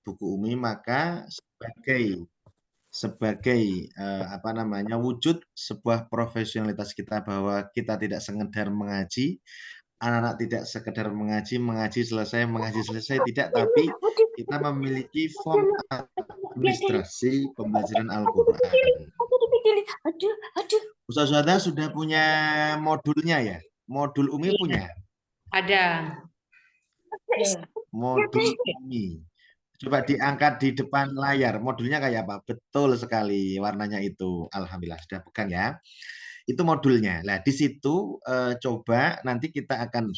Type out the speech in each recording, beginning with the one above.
buku Umi, maka sebagai wujud sebuah profesionalitas kita bahwa kita tidak sekedar mengaji, anak-anak tidak sekedar mengaji selesai, mengaji selesai, tidak, tapi kita memiliki form administrasi pembelajaran Al-Quran. Ustaz sudah punya modulnya ya? Modul Umi punya? Ada. Modul Umi. Coba diangkat di depan layar. Modulnya kayak apa? Betul sekali. Warnanya itu. Alhamdulillah. Sudah pegang ya. Itu modulnya. Nah, di situ coba nanti kita akan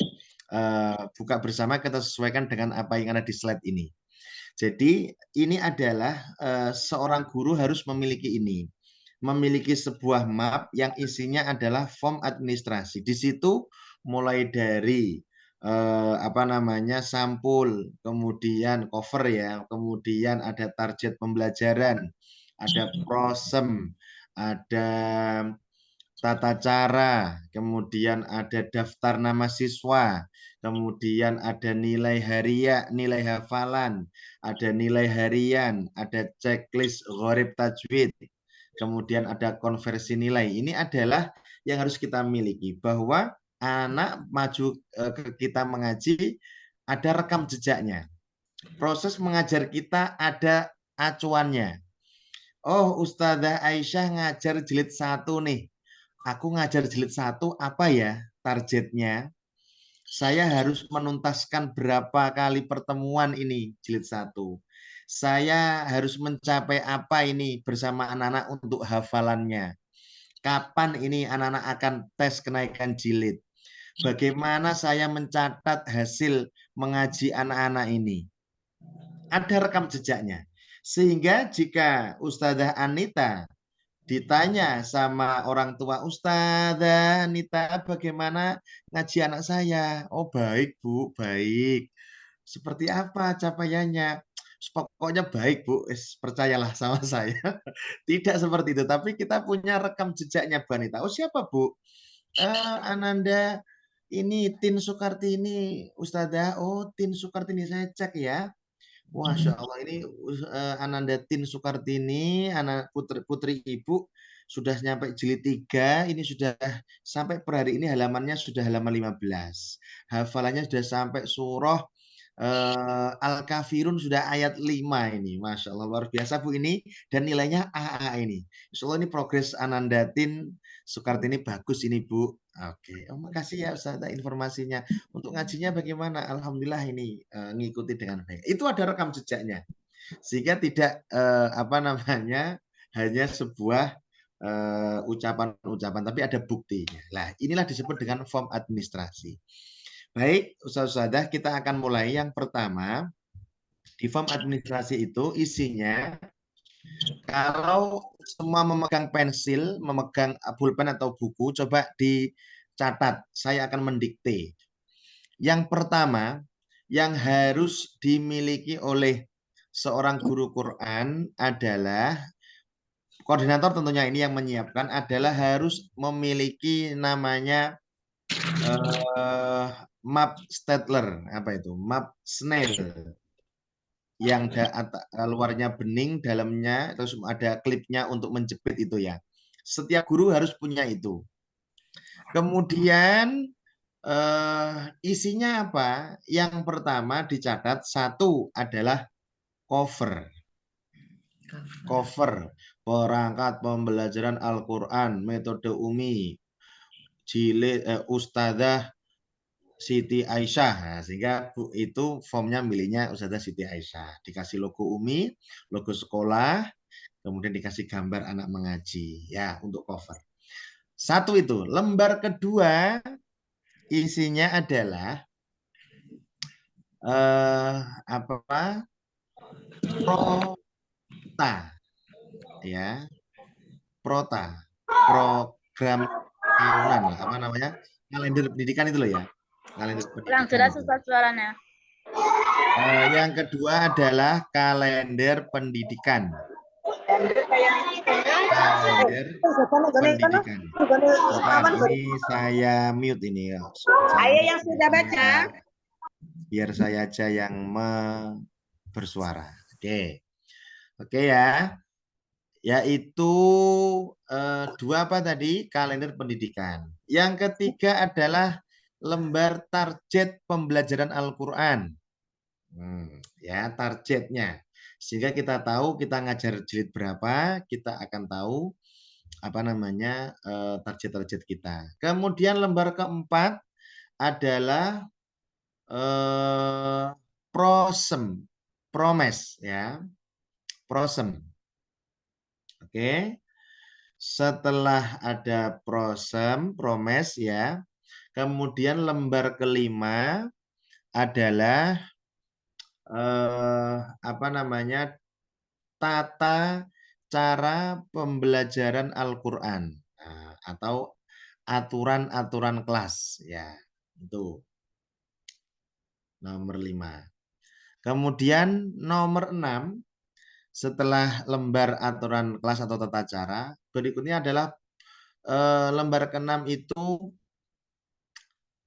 buka bersama. Kita sesuaikan dengan apa yang ada di slide ini. Jadi ini adalah seorang guru harus memiliki ini. Memiliki sebuah map yang isinya adalah form administrasi. Di situ mulai dari sampul, kemudian cover ya, kemudian ada target pembelajaran, ada prosem, ada tata cara, kemudian ada daftar nama siswa, kemudian ada nilai harian, nilai hafalan, ada nilai harian, ada checklist gharib tajwid, kemudian ada konversi nilai. Ini adalah yang harus kita miliki, bahwa anak maju ke kita mengaji ada rekam jejaknya. Proses mengajar kita ada acuannya. Oh, Ustazah Aisyah ngajar jilid 1 nih. Aku ngajar jilid 1 apa ya targetnya? Saya harus menuntaskan berapa kali pertemuan ini jilid 1. Saya harus mencapai apa ini bersama anak-anak untuk hafalannya. Kapan ini anak-anak akan tes kenaikan jilid? Bagaimana saya mencatat hasil mengaji anak-anak ini? Ada rekam jejaknya. Sehingga jika Ustazah Anita ditanya sama orang tua, Ustazah Anita bagaimana ngaji anak saya? Oh baik Bu, baik. Seperti apa capaiannya? Pokoknya baik Bu, percayalah sama saya. Tidak seperti itu, tapi kita punya rekam jejaknya Bu Anita. Oh siapa Bu? Ananda ini Tin Sukartini, Ustazah. Oh Tin Sukartini, saya cek ya. Masya Allah, ini Ananda Tin Sukartini, anak putri ibu sudah nyampe jilid 3, ini sudah sampai per hari ini halamannya sudah halaman 15. Hafalannya sudah sampai surah Al-Kafirun sudah ayat 5 ini. Masya Allah, luar biasa Bu ini, dan nilainya AA ini. Insya Allah ini progres Anandatin Sukartini bagus ini Bu. Oke, makasih ya Ustaz informasinya. Untuk ngajinya bagaimana? Alhamdulillah ini ngikuti dengan baik. Itu ada rekam jejaknya. Sehingga tidak hanya sebuah ucapan-ucapan, tapi ada buktinya. Nah, inilah disebut dengan form administrasi. Baik, Ustaz-Ustazah, kita akan mulai. Yang pertama, di form administrasi itu isinya, kalau semua memegang pensil, memegang pulpen atau buku, coba dicatat. Saya akan mendikte. Yang pertama, yang harus dimiliki oleh seorang guru Quran adalah, koordinator tentunya ini yang menyiapkan, adalah harus memiliki namanya map Stadler, apa itu? Map snail yang luarnya bening, dalamnya terus ada klipnya untuk menjepit itu ya. Setiap guru harus punya itu. Kemudian isinya apa? Yang pertama dicatat, satu adalah cover. Cover perangkat pembelajaran Al-Quran metode Umi jilid Ustazah Siti Aisyah. Nah, sehingga itu formnya milihnya Ustazah Siti Aisyah. Dikasih logo Umi, logo sekolah, kemudian dikasih gambar anak mengaji ya untuk cover. Satu itu. Lembar kedua isinya adalah prota ya, prota, program tahunan, kalender pendidikan itu loh ya, kalender pendidikan. Jelas susah suaranya. Yang kedua adalah kalender pendidikan. Kalender pendidikan. Bapak, ini saya mute ini ya. Ayo yang sudah baca. Biar saya aja yang bersuara. Oke ya. Yaitu dua apa tadi? Kalender pendidikan. Yang ketiga adalah lembar target pembelajaran Al-Qur'an. Ya, targetnya. Sehingga kita tahu kita ngajar jilid berapa, kita akan tahu apa namanya target-target kita. Kemudian lembar keempat adalah promes ya. Prosem. Oke. Setelah ada promes ya. Kemudian lembar kelima adalah apa namanya? Tata cara pembelajaran Al-Qur'an. Nah, atau aturan-aturan kelas ya. Itu nomor 5. Kemudian nomor 6 setelah lembar aturan kelas atau tata cara, berikutnya adalah lembar ke-6 itu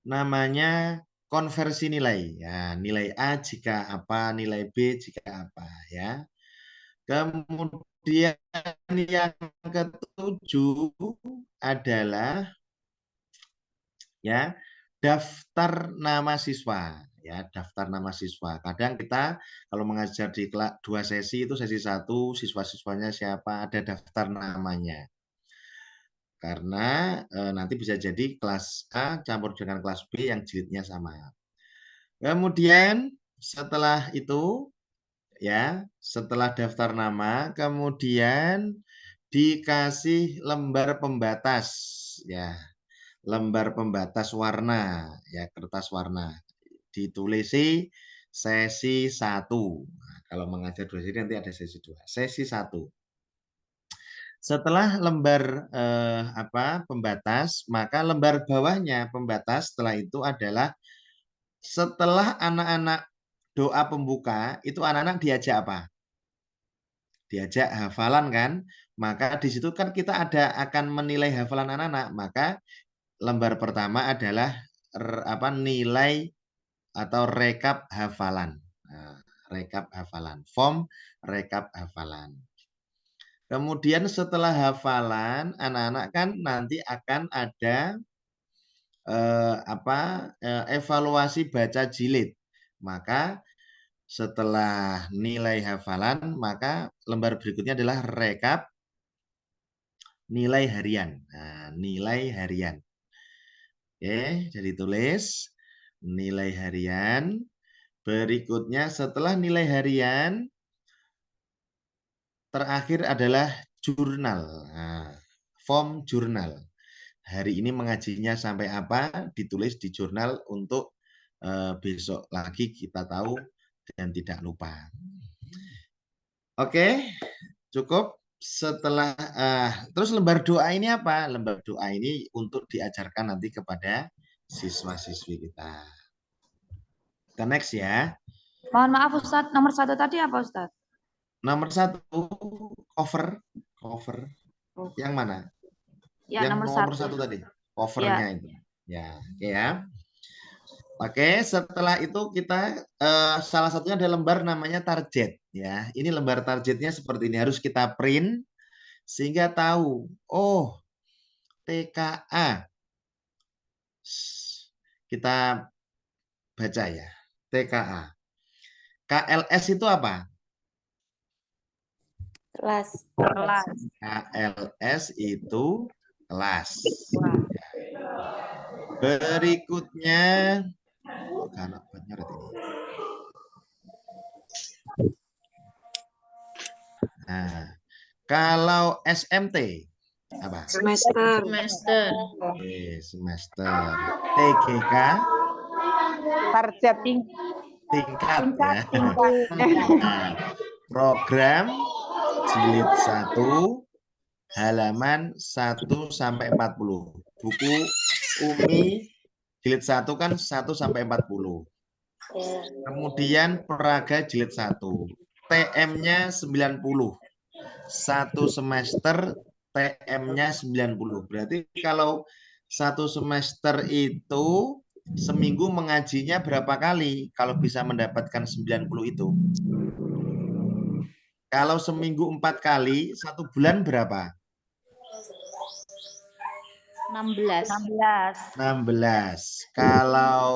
namanya konversi nilai. Ya, nilai A jika apa, nilai B jika apa ya. Kemudian yang ketujuh adalah ya daftar nama siswa ya, daftar nama siswa. Kadang kita kalau mengajar di kelas 2 sesi itu sesi 1 siswa-siswanya siapa, ada daftar namanya. Karena nanti bisa jadi kelas A campur dengan kelas B yang jilidnya sama. Kemudian setelah itu ya, setelah daftar nama kemudian dikasih lembar pembatas ya. Lembar pembatas warna ya, kertas warna. Ditulisi sesi 1. Nah, kalau mengajar 2 sesi nanti ada sesi 2. Sesi 1. Setelah lembar pembatas, maka lembar bawahnya pembatas setelah itu adalah setelah anak-anak doa pembuka, itu anak-anak diajak apa? Diajak hafalan kan? Maka di situ kan kita akan menilai hafalan anak-anak. Maka lembar pertama adalah nilai atau rekap hafalan. Nah, rekap hafalan. Form rekap hafalan. Kemudian setelah hafalan, anak-anak kan nanti akan ada evaluasi baca jilid. Maka setelah nilai hafalan, maka lembar berikutnya adalah rekap nilai harian. Nah, nilai harian. Oke, jadi tulis nilai harian. Berikutnya setelah nilai harian, terakhir adalah jurnal. Nah, form jurnal. Hari ini mengajinya sampai apa, ditulis di jurnal untuk besok lagi kita tahu dan tidak lupa. Oke, cukup. Setelah terus lembar doa ini apa? Lembar doa ini untuk diajarkan nanti kepada siswa-siswi kita. Kita next ya. Mohon maaf Ustadz, nomor 1 tadi apa Ustadz? Nomor 1 cover. Yang mana? Ya, yang nomor 1 tadi, covernya ya. Itu. Ya, oke ya. Oke, setelah itu kita salah satunya ada lembar namanya target ya. Ini lembar targetnya seperti ini, harus kita print sehingga tahu, oh TKA. Kita baca ya. TKA. KLS itu apa? Kelas. KLS itu kelas. Berikutnya nah, kalau SMT apa? Semester. Oke, semester. TGK target tingkat ya. Nah, program jilid 1 halaman 1 sampai 40. Buku Umi jilid 1 kan 1 sampai 40. Kemudian Peraga jilid 1. TM-nya 90. 1 semester TM-nya 90. Berarti kalau 1 semester itu Seminggu mengajinya berapa kali kalau bisa mendapatkan 90 itu? Kalau seminggu 4 kali, 1 bulan berapa? 16. 16. Kalau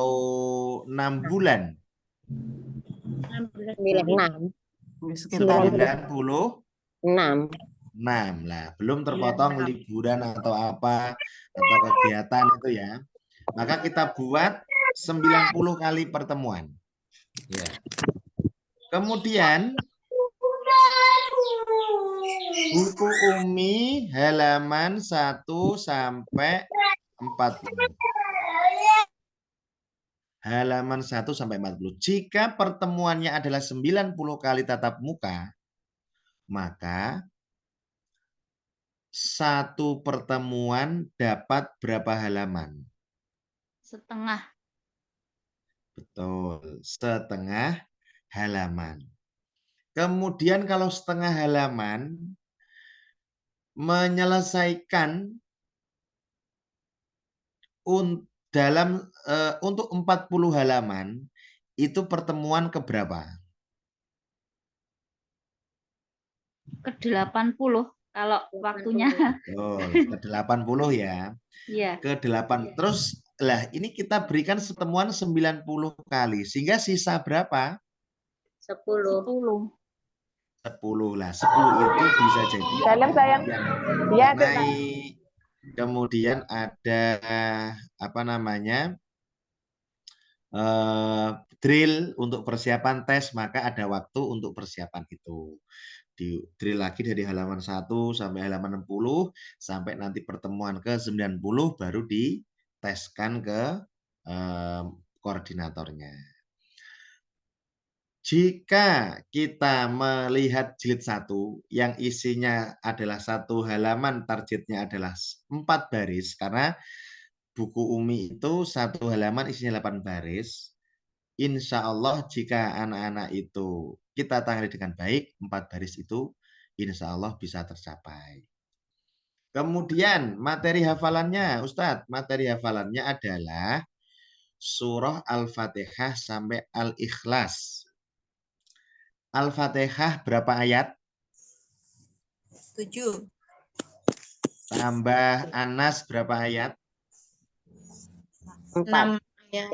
6 bulan? 96. 96 lah, belum terpotong liburan atau apa atau kegiatan itu ya. Maka kita buat 90 kali pertemuan. Ya. Kemudian buku Umi halaman 1 sampai 40. Halaman 1 sampai 40. Jika pertemuannya adalah 90 kali tatap muka, maka satu pertemuan dapat berapa halaman? Setengah. Betul, setengah halaman. Kemudian kalau setengah halaman menyelesaikan untuk 40 halaman itu pertemuan keberapa? Ke-80 kalau waktunya. Betul, ke-80 ya. Iya. Ke-8. Terus lah ini kita berikan pertemuan 90 kali sehingga sisa berapa? 10. 10 lah. 10 itu bisa jadi Dalam sayang. Iya, naik. Kemudian ada apa namanya? Drill untuk persiapan tes, maka ada waktu untuk persiapan itu. Di drill lagi dari halaman 1 sampai halaman 60 sampai nanti pertemuan ke-90 baru diteskan ke koordinatornya. Jika kita melihat jilid 1 yang isinya adalah 1 halaman, targetnya adalah 4 baris karena buku Umi itu 1 halaman isinya 8 baris. Insya Allah jika anak-anak itu kita tangani dengan baik, 4 baris itu insya Allah bisa tercapai. Kemudian materi hafalannya, Ustadz, materi hafalannya adalah surah Al-Fatihah sampai Al-Ikhlas. Al-Fatihah berapa ayat? 7. Tambah Anas berapa ayat? 6 ayat.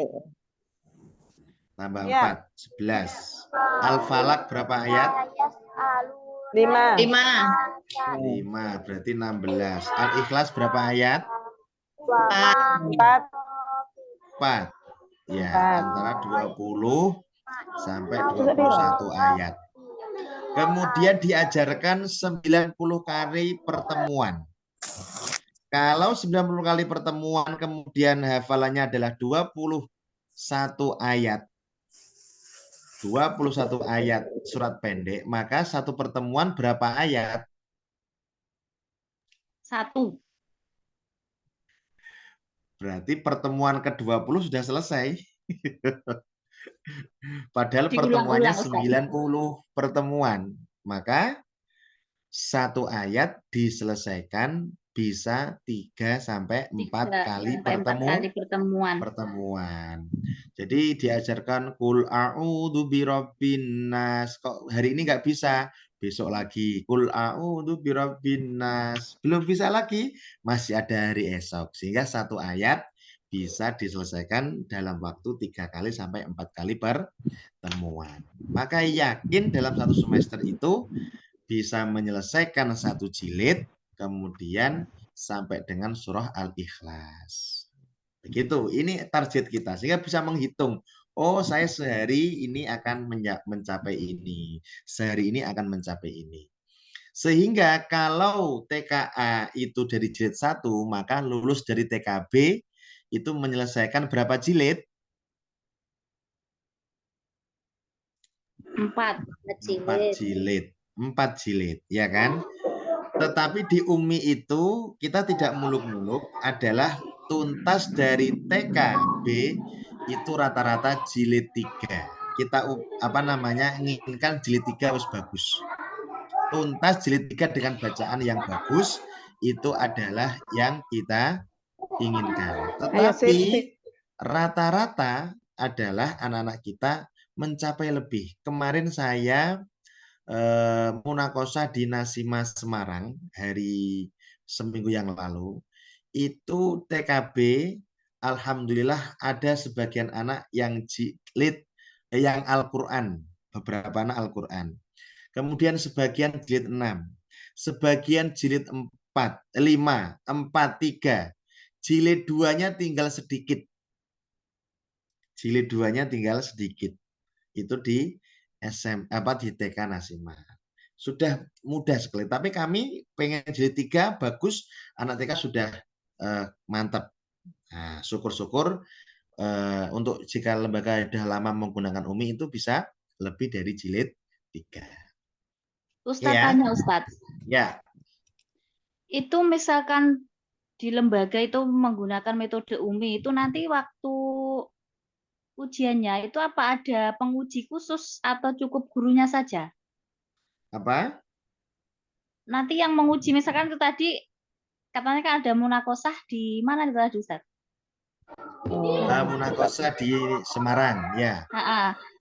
Tambah Ya. 4, 11. Al-Falak berapa ayat? 5. 5, berarti 16. Al-Ikhlas berapa ayat? 4. 4. Ya, 4. antara 20 sampai 21 ayat. Kemudian diajarkan 90 kali pertemuan. Kalau 90 kali pertemuan kemudian hafalannya adalah 21 ayat. 21 ayat surat pendek, maka satu pertemuan berapa ayat? 1. Berarti pertemuan ke-20 sudah selesai. Padahal pertemuannya 90 pertemuan. Maka satu ayat diselesaikan bisa 3 sampai 4 kali pertemuan. Jadi diajarkan kul a'udzu birabbin nas. Kok hari ini nggak bisa? Besok lagi kul a'udzu birabbin nas. Belum bisa lagi, masih ada hari esok. Sehingga satu ayat bisa diselesaikan dalam waktu 3 kali sampai 4 kali pertemuan. Maka yakin dalam satu semester itu bisa menyelesaikan satu jilid, kemudian sampai dengan surah Al-Ikhlas. Begitu, ini target kita. Sehingga bisa menghitung, oh saya sehari ini akan mencapai ini, sehari ini akan mencapai ini. Sehingga kalau TKA itu dari jilid 1, maka lulus dari TKB itu menyelesaikan berapa jilid? 4 jilid. 4 jilid, ya kan? Tetapi di Umi itu kita tidak muluk-muluk, adalah tuntas dari TKB itu rata-rata jilid 3. Kita nginginkan jilid 3 harus bagus. Tuntas jilid 3 dengan bacaan yang bagus itu adalah yang kita inginkan. Tetapi rata-rata adalah anak-anak kita mencapai lebih. Kemarin saya munakosa di Nasima Semarang hari seminggu yang lalu. Itu TKB, alhamdulillah ada sebagian anak yang jilid yang Al-Quran, beberapa anak Al-Quran. Kemudian sebagian jilid 6, sebagian jilid 4, 5, 4, 3. Jilid 2-nya tinggal sedikit. Jilid 2-nya tinggal sedikit. Itu di di TK Nasima. Sudah mudah sekali. Tapi kami pengen jilid 3 bagus, anak TK sudah mantap. Nah, syukur-syukur untuk jika lembaga sudah lama menggunakan UMI itu bisa lebih dari jilid 3. Ustadz Ya. tanya Ustadz. Ya. Itu misalkan di lembaga itu menggunakan metode UMI itu nanti waktu ujiannya itu apa ada penguji khusus atau cukup gurunya saja? Apa? Nanti yang menguji misalkan itu tadi katanya kan ada munakosah di mana itu tadi Ustaz? Munakosa di Semarang, ya.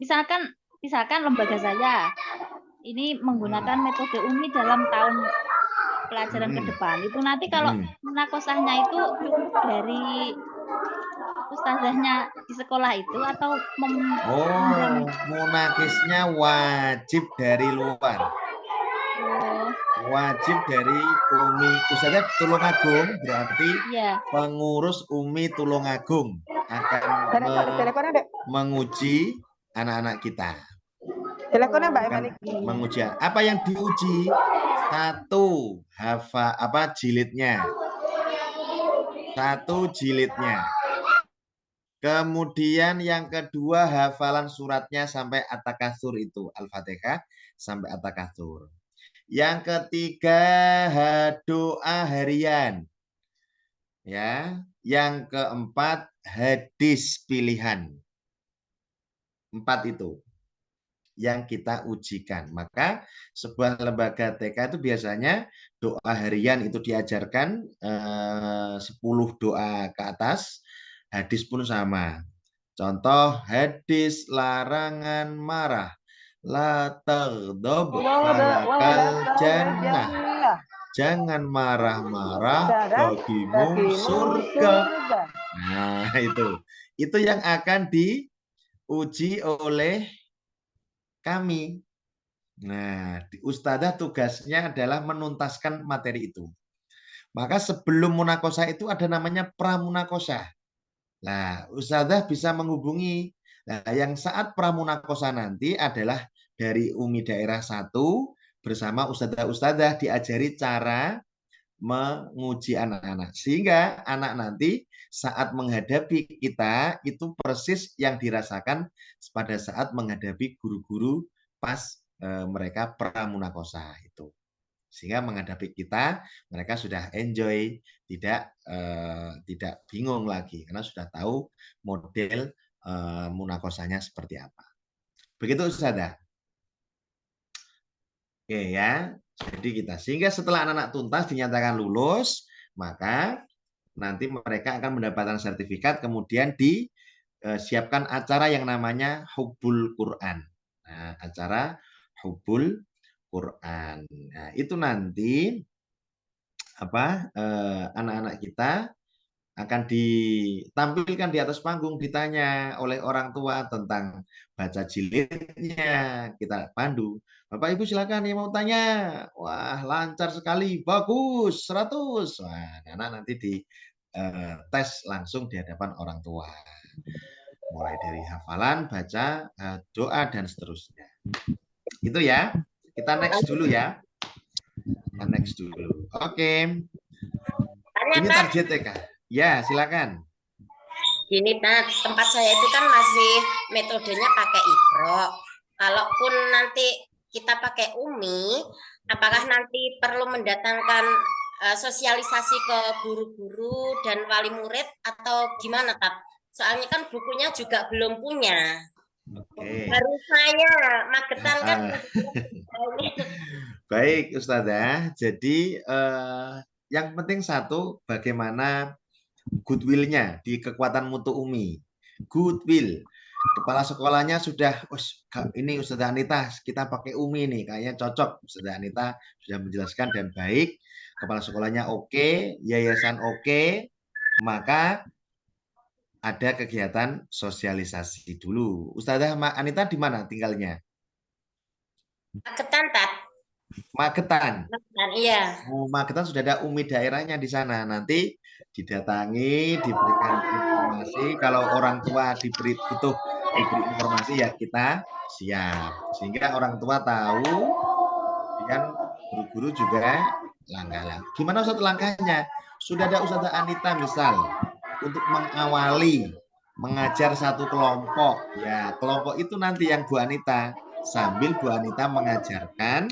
Misalkan lembaga saya ini menggunakan metode UMI dalam tahun pelajaran ke depan. Itu nanti kalau munakosahnya itu cukup dari ustazahnya di sekolah itu atau munakisnya wajib dari luar. Wajib dari UMI. Ustazah Tulungagung berarti pengurus UMI Tulungagung akan menguji anak-anak kita. Teleponnya Mbak Eman. Menguji. Apa yang diuji? 1 jilidnya. 1 jilidnya. Kemudian yang kedua hafalan suratnya sampai At-Takatsur itu Al-Fatihah sampai At-Takatsur. Yang ketiga doa harian. Ya, yang keempat hadis pilihan. 4 itu yang kita ujikan. Maka sebuah lembaga TK itu biasanya doa harian itu diajarkan 10 doa ke atas. Hadis pun sama. Contoh hadis larangan marah. La taghdab falakal jannah. Jangan marah-marah bagimu surga. Nah, itu. Itu yang akan diuji oleh kami. Nah, ustadzah tugasnya adalah menuntaskan materi itu. Maka sebelum munakosah itu ada namanya pramunakosah. Nah, ustadzah bisa menghubungi. Nah, yang saat pramunakosah nanti adalah dari UMI daerah 1 bersama ustadzah-ustadzah diajari cara menguji anak-anak. Sehingga anak nanti saat menghadapi kita itu persis yang dirasakan pada saat menghadapi guru-guru pas mereka pramunakosah itu. Sehingga menghadapi kita mereka sudah enjoy, tidak bingung lagi karena sudah tahu model munakosahnya seperti apa. Begitu Ustazah. Oke ya. Jadi kita sehingga setelah anak-anak tuntas dinyatakan lulus, maka nanti mereka akan mendapatkan sertifikat kemudian disiapkan acara yang namanya Hubbul Quran. Nah, acara Hubbul Quran. Nah, itu nanti anak-anak kita akan ditampilkan di atas panggung, ditanya oleh orang tua tentang baca jilidnya, kita pandu. Bapak Ibu silakan yang mau tanya. Wah, lancar sekali, bagus, 100. Wah, anak nanti di tes langsung di hadapan orang tua. Mulai dari hafalan, baca, doa, dan seterusnya. Itu ya. Kita next dulu ya. Kita next dulu. Oke. Ini target TK. Ya, silakan. Gini, tempat saya itu kan masih metodenya pakai Iqra. Kalaupun nanti kita pakai UMI, apakah nanti perlu mendatangkan sosialisasi ke guru-guru dan wali murid atau gimana, Kak? Soalnya kan bukunya juga belum punya. Baru saya magetan kan. Baik, Ustazah. Jadi yang penting satu, bagaimana goodwill-nya di kekuatan mutu UMI. goodwill. Kepala sekolahnya sudah, ini Ustazah Anita, kita pakai Umi nih, kayaknya cocok. Ustazah Anita sudah menjelaskan dan baik. Kepala sekolahnya oke, yayasan oke, maka ada kegiatan sosialisasi dulu. Ustazah Anita di mana tinggalnya? Magetan, Tat. Magetan. Magetan, iya. Oh, Magetan sudah ada Umi daerahnya di sana. Nanti didatangi, diberikan informasi. Kalau orang tua diberi informasi ya kita siap. Sehingga orang tua tahu, kemudian guru-guru juga langkah-langkah. Gimana Ustaz langkahnya? Sudah ada Ustazah Anita misal untuk mengawali mengajar satu kelompok. Ya, kelompok itu nanti yang Bu Anita sambil Bu Anita mengajarkan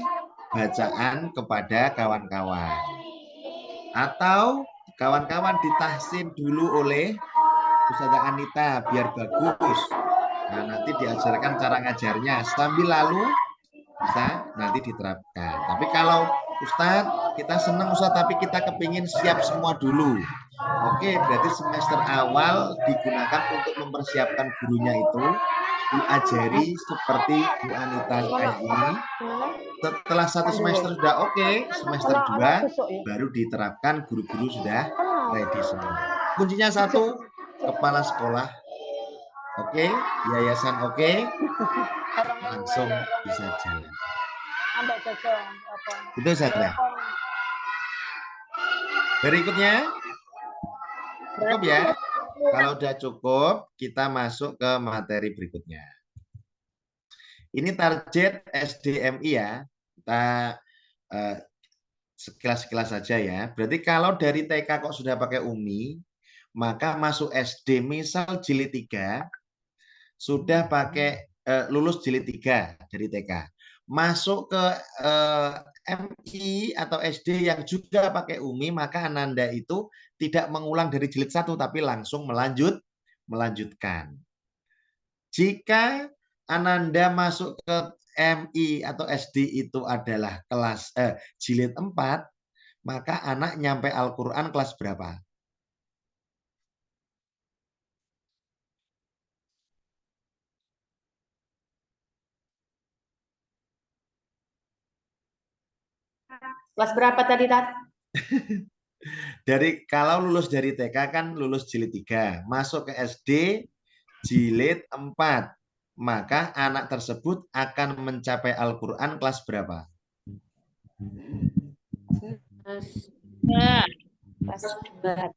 bacaan kepada kawan-kawan. Atau kawan-kawan ditahsin dulu oleh Ustazah Anita biar bagus. Nah, nanti diajarkan cara ngajarnya sambil lalu bisa nanti diterapkan. Tapi kalau Ustadz, kita senang Ustadz, tapi kita kepingin siap semua dulu. Oke, berarti semester awal digunakan untuk mempersiapkan gurunya itu, diajari seperti Bu Anita kayak ini. Setelah satu semester sudah oke, semester 2 baru diterapkan, guru-guru sudah ready semua. Kuncinya satu, kepala sekolah oke, yayasan oke, langsung bisa jalan. Itu saja. Berikutnya, cukup ya. Kalau udah cukup, kita masuk ke materi berikutnya. Ini target SDMI ya. Kita sekilas-sekilas saja ya. Berarti kalau dari TK kok sudah pakai UMI, maka masuk SD misal jilid 3 sudah pakai lulus jilid 3 dari TK. Masuk ke MI atau SD yang juga pakai UMI, maka Ananda itu tidak mengulang dari jilid 1 tapi langsung melanjutkan. Jika Ananda masuk ke MI atau SD itu adalah kelas jilid 4, maka anak nyampe Al-Quran kelas berapa? Kelas berapa tadi, Tat? Kalau lulus dari TK kan lulus jilid 3, masuk ke SD jilid 4, maka anak tersebut akan mencapai Al-Quran kelas berapa? Kelas 2.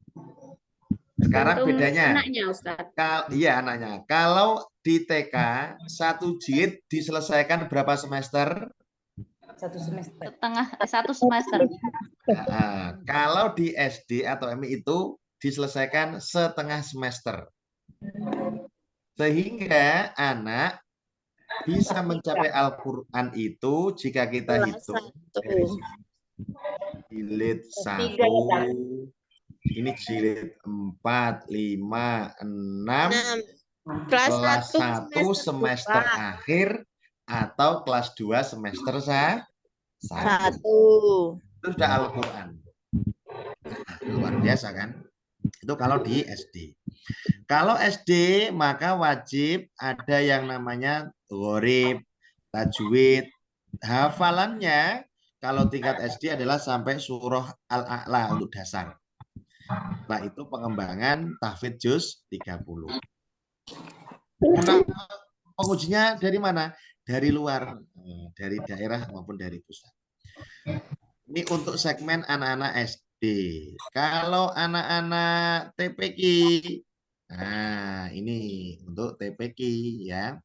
Sekarang bedanya. Anaknya, Ustaz. Iya, anaknya. Kalau di TK, satu jilid diselesaikan berapa semester? Satu semester. Nah, kalau di SD atau MI itu diselesaikan setengah semester. Sehingga anak bisa mencapai Al-Quran itu jika kita hitung dari jilid 1, ini jilid 4, 5, 6, kelas 1 semester akhir atau kelas 2 semester 1. Itu sudah Al-Quran. Luar biasa kan? Itu kalau di SD. Kalau SD maka wajib ada yang namanya gharib, tajwid. Hafalannya kalau tingkat SD adalah sampai surah Al-A'la untuk dasar. Nah, itu pengembangan tahfidz juz 30. Pengujinya dari mana? Dari luar, dari daerah maupun dari pusat. Ini untuk segmen anak-anak SD. Kalau anak-anak TPQ, nah ini untuk TPQ ya.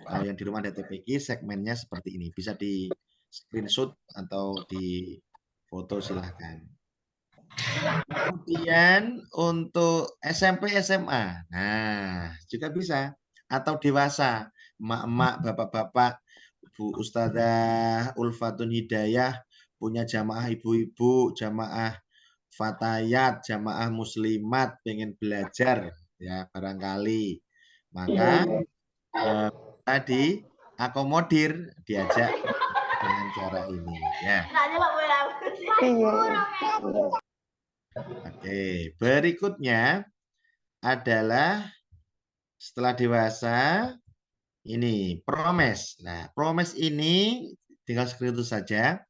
Kalau yang di rumah ada TPQ, segmennya seperti ini. Bisa di screenshot atau di foto silahkan. Kemudian untuk SMP, SMA, nah juga bisa. Atau dewasa, emak-emak, bapak-bapak, Bu Ustadzah Ulfatun Hidayah, punya jamaah ibu-ibu, jamaah fatayat, jamaah muslimat, pengen belajar ya barangkali, maka tadi akomodir, diajak dengan cara ini ya. Oke, berikutnya adalah setelah dewasa ini promes. Nah, promes ini tinggal screenshot saja,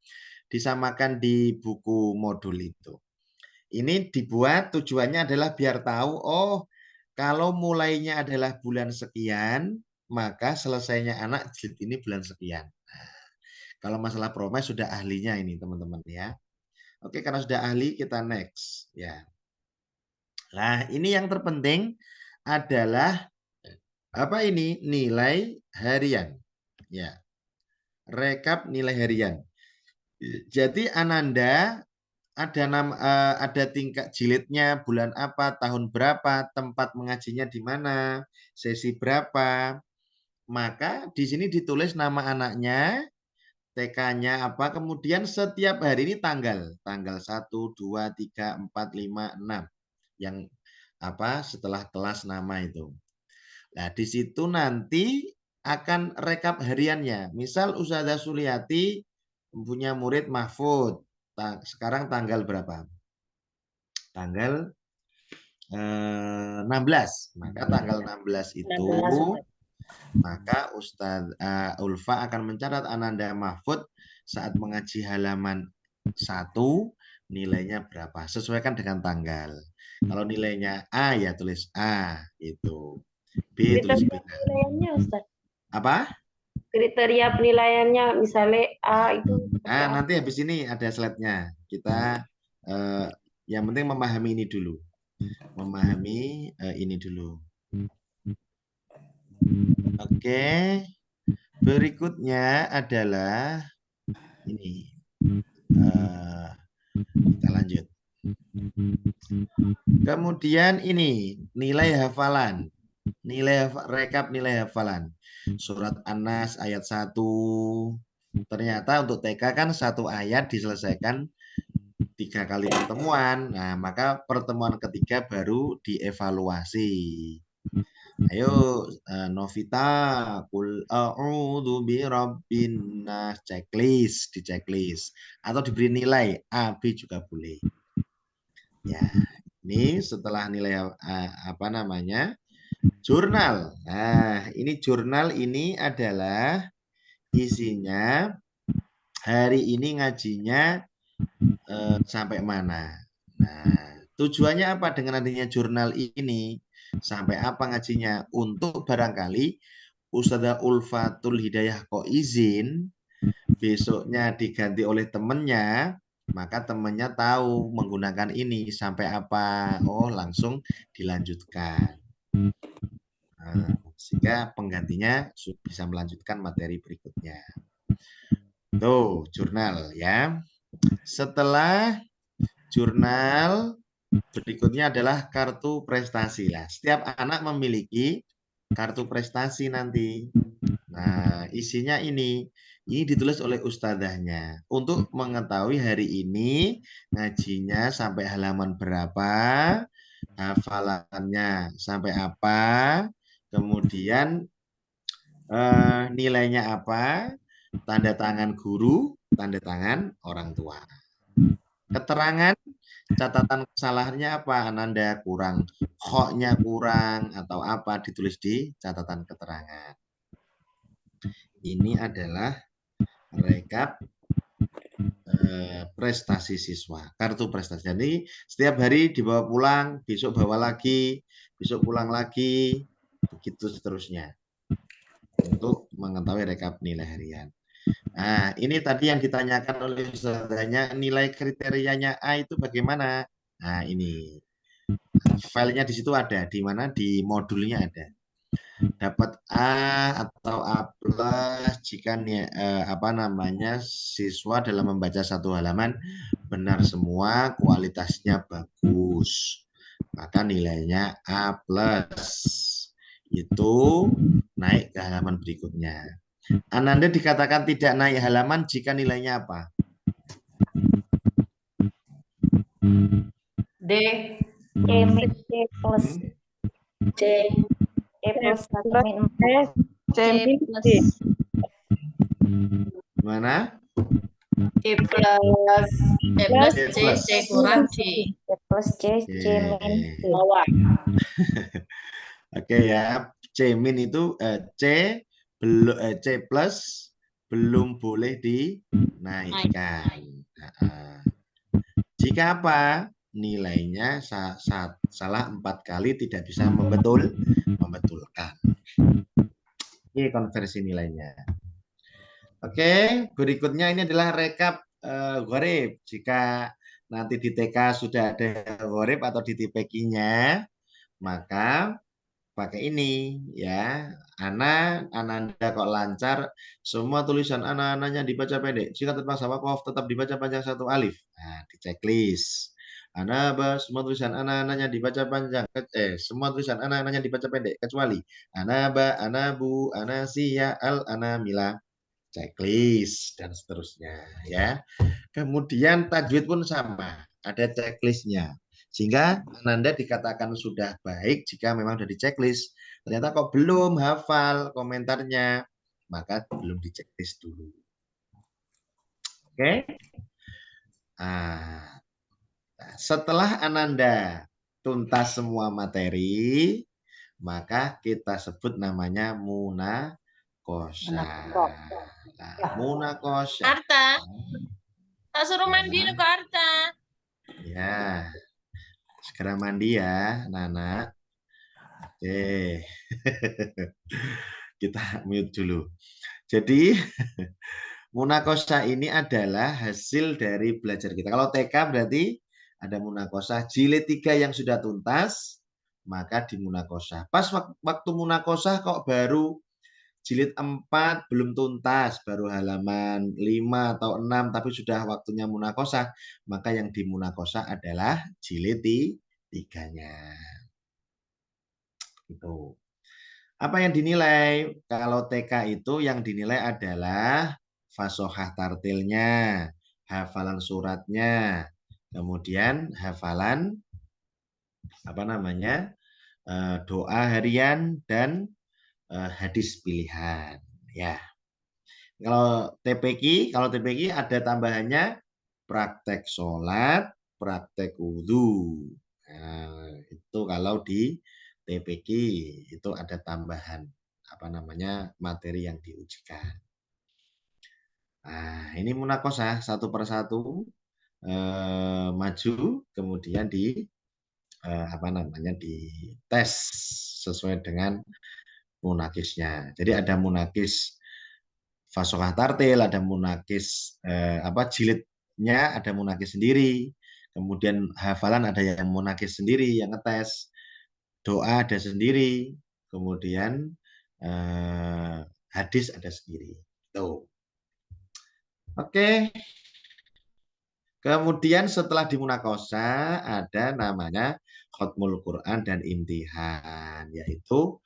disamakan di buku modul itu. Ini dibuat tujuannya adalah biar tahu, oh kalau mulainya adalah bulan sekian, maka selesainya anak jilid ini bulan sekian. Nah, kalau masalah promes sudah ahlinya ini teman-teman ya. Oke, karena sudah ahli kita next ya. Nah, ini yang terpenting adalah apa ini? Nilai harian. Ya. Rekap nilai harian. Jadi Ananda ada tingkat jilidnya, bulan apa, tahun berapa, tempat mengajinya di mana, sesi berapa. Maka di sini ditulis nama anaknya, TK-nya apa, kemudian setiap hari ini tanggal 1, 2, 3, 4, 5, 6 yang apa setelah kelas nama itu. Nah, di situ nanti akan rekap hariannya. Misal Ustazah Suliati punya murid Mahfud. Sekarang tanggal berapa? Tanggal 16. Maka tanggal 16 itu maka Ustaz Ulfa akan mencatat Ananda Mahfud saat mengaji halaman 1 nilainya berapa. Sesuaikan dengan tanggal. Kalau nilainya A ya tulis A itu. B tulis B. Penilaiannya Ustaz. Apa? Kriteria penilaiannya misalnya A itu. Nanti habis ini ada slide-nya. Kita yang penting memahami ini dulu. Memahami ini dulu. Oke. Berikutnya adalah ini. Kita lanjut. Kemudian ini nilai hafalan. Rekap nilai hafalan. Surat An-Nas ayat 1. Ternyata untuk TK kan satu ayat diselesaikan 3 kali pertemuan. Nah, maka pertemuan ketiga baru dievaluasi. Ayo Novita, qul a'udzu birabbin nas, checklist, di checklist atau diberi nilai A, B juga boleh. Ya, ini setelah nilai apa namanya? Jurnal. Nah, ini jurnal ini adalah isinya hari ini ngajinya sampai mana. Nah, tujuannya apa dengan adanya jurnal ini? Sampai apa ngajinya? Untuk barangkali Ustazah Ulfatul Hidayah kok izin besoknya diganti oleh temennya, maka temennya tahu menggunakan ini sampai apa. Oh, langsung dilanjutkan. Nah, sehingga penggantinya bisa melanjutkan materi berikutnya. Tuh, jurnal ya. Setelah jurnal, berikutnya adalah kartu prestasi. Lah, setiap anak memiliki kartu prestasi nanti. Nah, isinya ini ditulis oleh ustadzahnya untuk mengetahui hari ini ngajinya sampai halaman berapa, hafalannya sampai apa, kemudian nilainya apa, tanda tangan guru, tanda tangan orang tua. Keterangan catatan kesalahannya apa? Ananda kurang, khoknya kurang atau apa ditulis di catatan keterangan. Ini adalah rekap prestasi siswa, kartu prestasi. Jadi setiap hari dibawa pulang, besok bawa lagi, besok pulang lagi, begitu seterusnya untuk mengetahui rekap nilai harian. Nah, ini tadi yang ditanyakan oleh ustazahnya, nilai kriterianya A itu bagaimana? Nah, ini filenya di situ ada, di mana di modulnya ada. Dapat A atau A+ jika siswa dalam membaca satu halaman benar semua, kualitasnya bagus, maka nilainya A+. Itu naik ke halaman berikutnya. Ananda dikatakan tidak naik halaman jika nilainya apa? D. plus C. plus C plus Gimana? C plus C, C kurang D. plus C, C min D. Bawah. Oke ya. C min itu C plus belum boleh dinaikkan. Nah, jika apa? Nilainya salah 4 kali tidak bisa membetulkan. Ini konversi nilainya. Oke, berikutnya ini adalah rekap gharib. Jika nanti di TK sudah ada gharib atau di TPQ-nya, maka pakai ini ya. Ananda kok lancar, semua tulisan anak-anaknya dibaca pendek. Jika terpaksa wakof tetap dibaca panjang 1 alif. Nah, di checklist. Semua tulisan anak-anaknya dibaca panjang. Semua tulisan anak-anaknya dibaca pendek kecuali Anaba, Anabu, Anasia, Al, Anamila. Checklist dan seterusnya ya. Kemudian tajwid pun sama, ada checklistnya. Sehingga Ananda dikatakan sudah baik jika memang sudah di checklist. Ternyata kok belum hafal komentarnya, maka belum di checklist dulu. Oke. Nah, setelah Ananda tuntas semua materi, maka kita sebut namanya munakosha. Munakosha. Arta, tak suruh mandi lu ke Arta. Ya, segera mandi ya, Nana. Oke, kita mute dulu. Jadi, munakosha ini adalah hasil dari belajar kita. Kalau TK berarti ada munakosha jilid 3 yang sudah tuntas, maka di munakosha. Pas waktu munakosha kok baru jilid 4 belum tuntas, baru halaman 5 atau 6, tapi sudah waktunya munakosah, maka yang di munakosah adalah jilid 3-nya. Itu. Apa yang dinilai? Kalau TK itu yang dinilai adalah fasohah tartilnya, hafalan suratnya, kemudian hafalan doa harian dan hadis pilihan. Ya. Kalau TPQ ada tambahannya praktek sholat, praktek wudhu. Nah, itu kalau di TPQ itu ada tambahan materi yang diujikan. Nah, ini munakosah satu persatu maju, kemudian di tes sesuai dengan munakisnya. Jadi ada munakis fasohah tartil, ada munakis jilidnya, ada munakis sendiri. Kemudian hafalan ada yang munakis sendiri yang ngetes. Doa ada sendiri. Kemudian hadis ada sendiri. Tuh. Oke. Kemudian setelah di munakosah ada namanya khotmul Quran dan imtihan, yaitu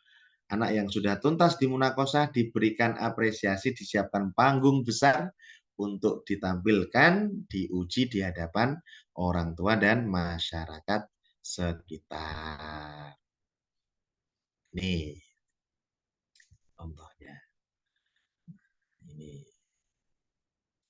anak yang sudah tuntas di munakosah diberikan apresiasi, disiapkan panggung besar untuk ditampilkan, diuji di hadapan orang tua dan masyarakat sekitar. Nih,